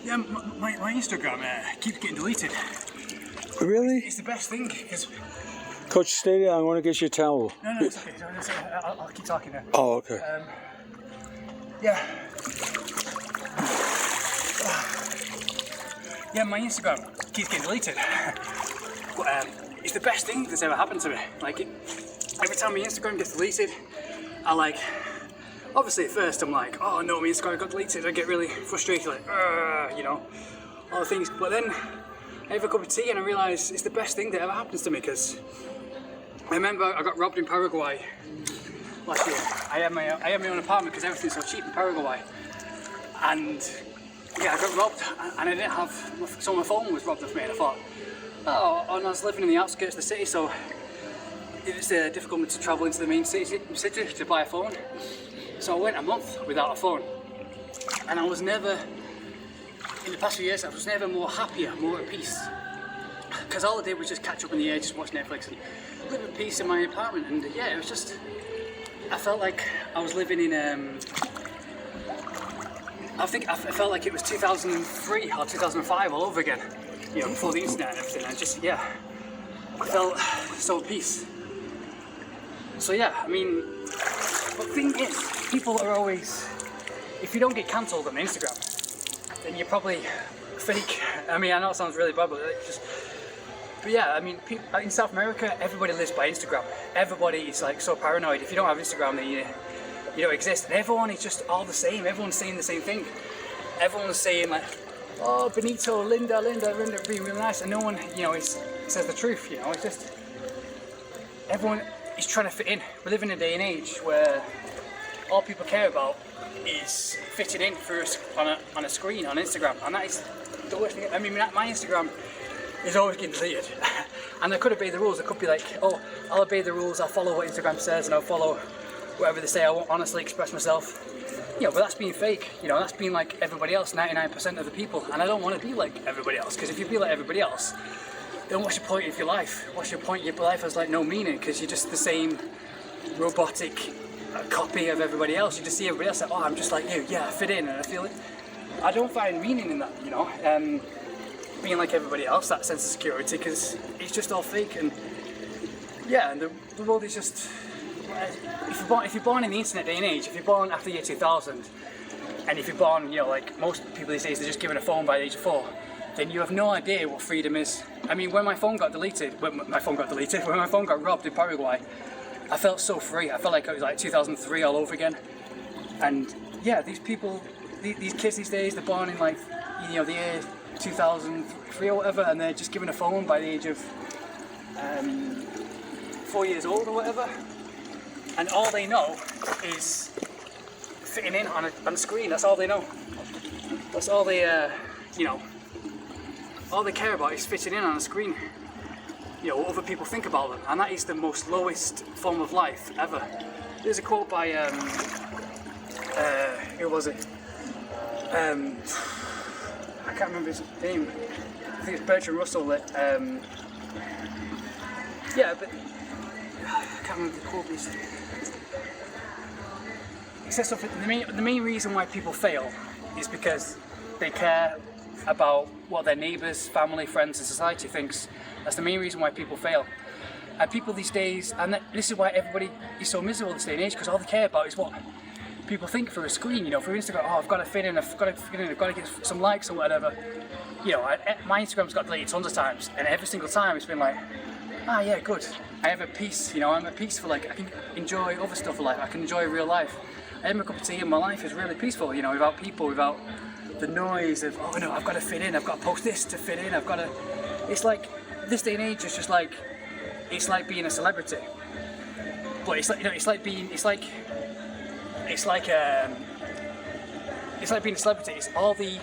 Yeah, my Instagram keeps getting deleted. Really? It's the best thing because. Coach, stay there. I want to get your towel. No, it's okay. I'll keep talking now. Oh, okay. Yeah. Yeah, my Instagram keeps getting deleted. But it's the best thing that's ever happened to me. Like, every time my Instagram gets deleted, I like. Obviously, at first I'm like, oh no, my Instagram got deleted. I get really frustrated, like, you know, all the things. But then I have a cup of tea and I realise it's the best thing that ever happens to me because I remember I got robbed in Paraguay last year. I had my own apartment because everything's so cheap in Paraguay. And yeah, I got robbed and I didn't have, so my phone was robbed off me and I thought, oh, and I was living in the outskirts of the city, so it's difficult to travel into the main city to buy a phone. So I went a month without a phone, and I was never, in the past few years, I was never more happier, more at peace. Because all I did was just catch up in the air, just watch Netflix and live at peace in my apartment. And yeah, it was just, I felt like I was living in, I felt like it was 2003 or 2005 all over again, you know, before the internet and everything. And just, yeah, I felt so at peace. So yeah, I mean, but the thing is, people are always, if you don't get cancelled on Instagram, then you're probably fake. I mean, I know it sounds really bad, but yeah, I mean, in South America, everybody lives by Instagram. Everybody is like so paranoid. If you don't have Instagram, then you don't exist. And everyone is just all the same. Everyone's saying the same thing. Everyone's saying like, oh, Benito, Linda, being really nice, and no one, you know, says the truth. You know, it's just everyone is trying to fit in. We live in a day and age where all people care about is fitting in on a screen on Instagram, and that is the worst thing. I mean, my Instagram is always getting deleted, and there could obey the rules. It could be like, oh, I'll obey the rules, I'll follow what Instagram says, and I'll follow whatever they say. I won't honestly express myself. You know, but that's being fake. You know, that's being like everybody else, 99% of the people, and I don't want to be like everybody else, because if you be like everybody else, then what's your point of your life? What's your point? Your life has like no meaning because you're just the same robotic copy of everybody else. You just see everybody else like, oh, I'm just like you. Yeah, I fit in, and I feel it. I don't find meaning in that, you know, being like everybody else, that sense of security, because it's just all fake. And yeah, and the world is just. If you're born in the internet day and age, if you're born after the year 2000, and if you're born, you know, like most people these days, they're just given a phone by the age of 4. Then you have no idea what freedom is. I mean, when my phone got robbed in Paraguay, I felt so free. I felt like it was like 2003 all over again. And yeah, these people, these kids these days, they're born in like, you know, the year 2003 or whatever, and they're just given a phone by the age of 4 years old or whatever. And all they know is fitting in on a screen. That's all they know. That's all they, you know, all they care about is fitting in on a screen. You know, what other people think about them. And that is the most lowest form of life ever. There's a quote by, who was it? I can't remember his name. I think it's Bertrand Russell that, yeah, but I can't remember the quote. It says something. The main reason why people fail is because they care about what their neighbours, family, friends, and society thinks. That's the main reason why people fail. And people these days, and this is why everybody is so miserable this day and age, because all they care about is what people think through a screen. You know, through Instagram. Oh, I've got to fit in. I've got to get some likes or whatever. You know, my Instagram's got deleted tons of times, and every single time it's been like, ah, yeah, good. I have a peace. You know, I'm at peace for like I can enjoy other stuff in life. I can enjoy real life. I have a cup of tea, and my life is really peaceful. You know, without people, without the noise of, oh no, I've got to fit in. I've got to post this to fit in. I've got to. It's like this day and age is just like, it's like being a celebrity. But it's like, you know, it's like being like being a celebrity. It's all the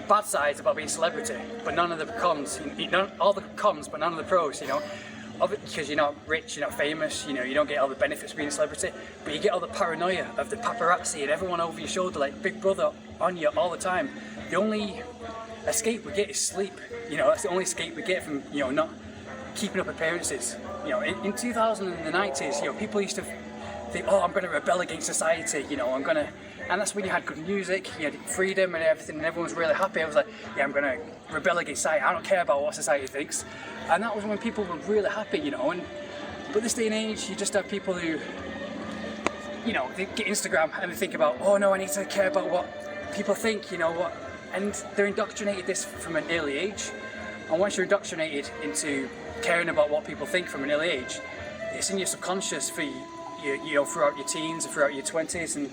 bad sides about being a celebrity, but none of the cons. All the cons, but none of the pros. You know, of it, because you're not rich, you're not famous. You know, you don't get all the benefits of being a celebrity, but you get all the paranoia of the paparazzi and everyone over your shoulder, like Big Brother on you all the time. The only escape we get is sleep. You know, that's the only escape we get from, you know, not keeping up appearances. You know, in 2000 and the 90s, you know, people used to think, oh, I'm going to rebel against society. You know, I'm going to And that's when you had good music, you had freedom and everything, and everyone was really happy. I was like, yeah, I'm going to rebel against society. I don't care about what society thinks. And that was when people were really happy, you know. But this day and age, you just have people who, you know, they get Instagram and they think about, oh no, I need to care about what people think, you know what. And they're indoctrinated this from an early age. And once you're indoctrinated into caring about what people think from an early age, it's in your subconscious for you know, throughout your teens, throughout your 20s, and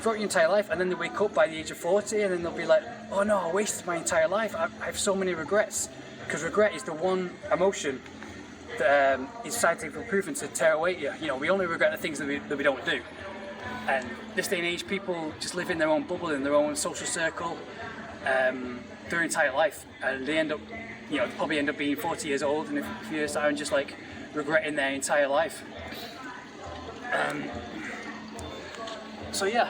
throughout your entire life. And then they wake up by the age of 40, and then they'll be like, oh no, I wasted my entire life. I have so many regrets. Because regret is the one emotion that is scientifically proven to tear away you. You know, we only regret the things that we don't do. And this day and age, people just live in their own bubble, in their own social circle, their entire life, and they end up, you know, probably end up being 40 years old in a few years' time, just like regretting their entire life. So yeah,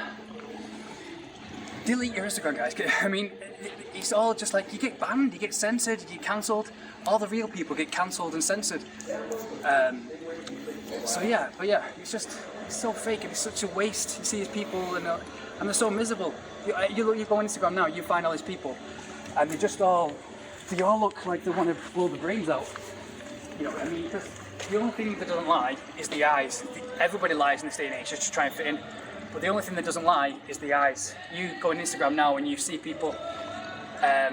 delete your Instagram, guys. I mean, it's all just like, you get banned, you get censored, you get cancelled. All the real people get cancelled and censored. So yeah, but yeah, it's so fake and it's such a waste. You see these people and they're so miserable. You go on Instagram now, you find all these people, and they all look like they want to blow the brains out. You know, I mean, the only thing that doesn't lie is the eyes. Everybody lies in this day and age just to try and fit in. But the only thing that doesn't lie is the eyes. You go on Instagram now and you see people,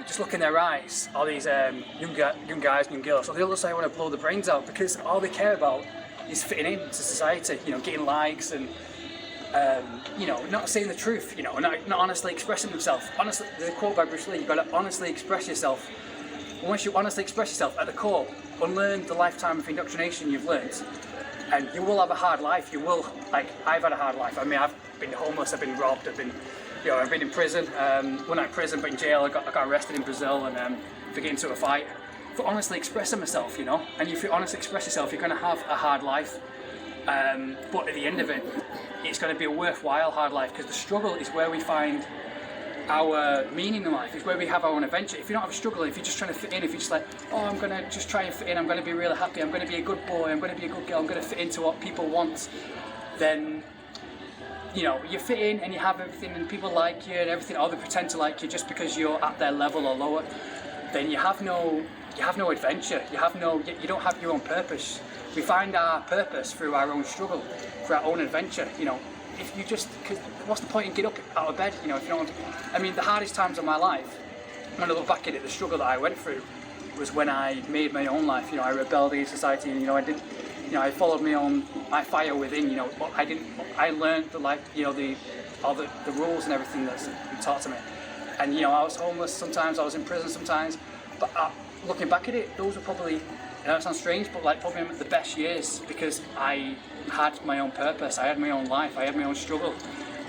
just look in their eyes, all these young guys, young girls, so they all look like they want to blow the brains out, because all they care about is fitting into society, you know, getting likes and, you know, not saying the truth, you know, not honestly expressing themselves. Honestly, there's a quote by Bruce Lee, you've got to honestly express yourself. And once you honestly express yourself at the core, unlearn the lifetime of indoctrination you've learned, and you will have a hard life. You will, like, I've had a hard life. I mean, I've been homeless, I've been robbed, I've been in prison. Well, not in prison, but in jail. I got arrested in Brazil and for getting into a fight. For honestly expressing myself, you know, and if you honestly express yourself, you're going to have a hard life. But at the end of it, it's going to be a worthwhile hard life, because the struggle is where we find our meaning in life. It's where we have our own adventure. If you don't have a struggle, if you're just trying to fit in, if you're just like, oh, I'm going to just try and fit in, I'm going to be really happy, I'm going to be a good boy, I'm going to be a good girl, I'm going to fit into what people want, then, you know, you fit in and you have everything and people like you and everything, or they pretend to like you just because you're at their level or lower, then you have no adventure, you don't have your own purpose. We find our purpose through our own struggle, through our own adventure, you know. If you just, cause what's the point in getting up out of bed, you know, if you don't, I mean, the hardest times of my life, when I look back at it, the struggle that I went through was when I made my own life, you know, I rebelled against society, and, you know, I followed my fire within, you know, I learned the life, you know, all the rules and everything that's been taught to me. And, you know, I was homeless sometimes, I was in prison sometimes, but looking back at it, those were probably, I know it sounds strange, but like probably the best years, because I had my own purpose, I had my own life, I had my own struggle,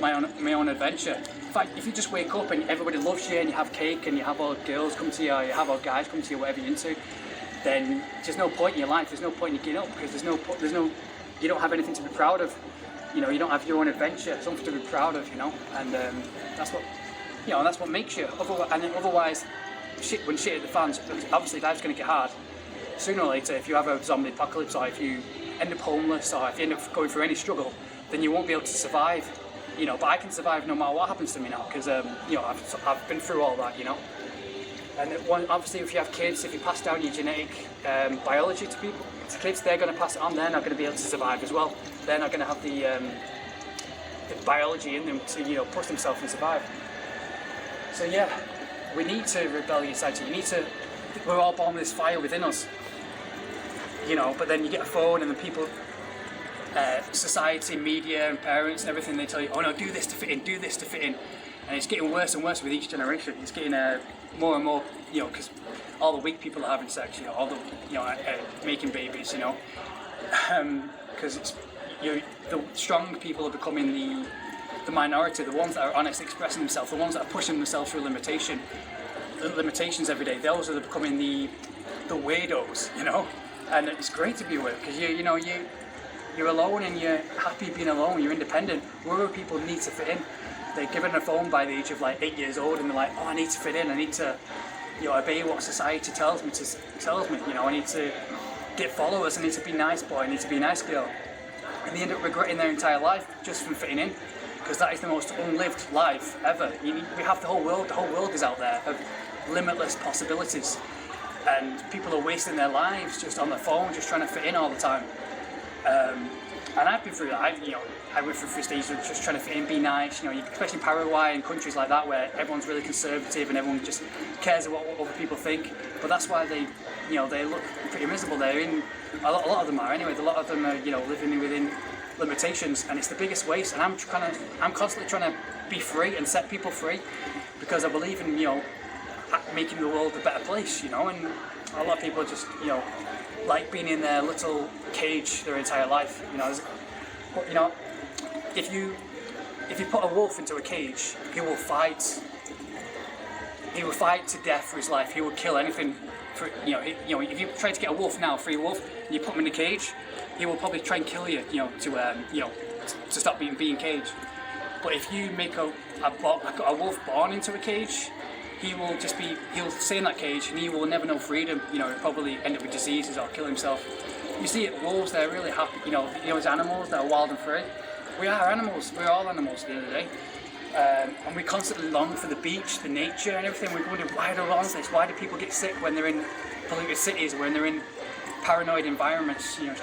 my own adventure. In fact, if you just wake up and everybody loves you and you have cake and you have all girls come to you, or you have all guys come to you, whatever you're into, then there's no point in your life, there's no point in you getting up, because you don't have anything to be proud of. You know, you don't have your own adventure, something to be proud of, you know, and that's what makes you. Otherwise, when shit hit the fans, obviously life's going to get hard. Sooner or later, if you have a zombie apocalypse, or if you end up homeless, or if you end up going through any struggle, then you won't be able to survive. You know, but I can survive no matter what happens to me now, because you know, I've been through all that, you know. And obviously, if you have kids, if you pass down your genetic biology to kids, they're going to pass it on. They're not going to be able to survive as well. They're not going to have the biology in them to, you know, push themselves and survive. So yeah, we need to rebel against society. We're all born with this fire within us, you know. But then you get a phone, and the people, society, media, and parents, and everything, they tell you, oh no, do this to fit in, do this to fit in, and it's getting worse and worse with each generation. It's getting more and more, you know, because all the weak people are having sex, you know, all the, you know, making babies, you know, because it's, the strong people are becoming the minority, the ones that are honestly expressing themselves, the ones that are pushing themselves through limitations every day. Those are becoming the weirdos, you know. And it's great to be weird, because you're alone and you're happy being alone. You're independent. Rural people need to fit in. They're given a phone by the age of like 8 years old, and they're like, oh, I need to fit in. I need to, you know, obey what society tells me. You know, I need to get followers. I need to be nice boy. I need to be nice girl. And they end up regretting their entire life just from fitting in. because that is the most unlived life ever. We have the whole world is out there of limitless possibilities, and people are wasting their lives just on the phone, just trying to fit in all the time. And I've been through that. I went through stages of just trying to fit in, be nice. Especially in Paraguay and countries like that where everyone's really conservative and everyone just cares about what other people think. But that's why they look pretty miserable. They're in a lot of them are anyway. A lot of them are living within limitations, and it's the biggest waste. And I'm constantly trying to be free and set people free because I believe in making the world a better place. And a lot of people just like being in their little cage their entire life. But if you put a wolf into a cage, he will fight. He will fight to death for his life. He will kill anything. If you try to get a wolf now, a free wolf, and you put him in a cage, he will probably try and kill you. To stop being caged. But if you make a wolf born into a cage, he'll stay in that cage and he will never know freedom. He'll probably end up with diseases or kill himself. You see it, wolves, they're really happy. As animals that are wild and free. We are animals. We're all animals at the end of the day. And we constantly long for the beach, the nature and everything. We wonder, why do we want this? Why do people get sick when they're in polluted cities, when they're in paranoid environments? And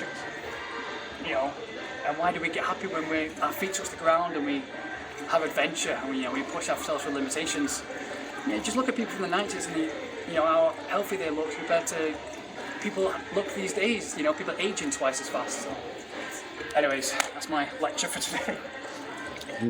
why do we get happy when our feet touch the ground and we have adventure and we push ourselves for limitations? Just look at people from the 90s and how healthy they look compared to people look these days. People aging twice as fast. So. Anyways, that's my lecture for today.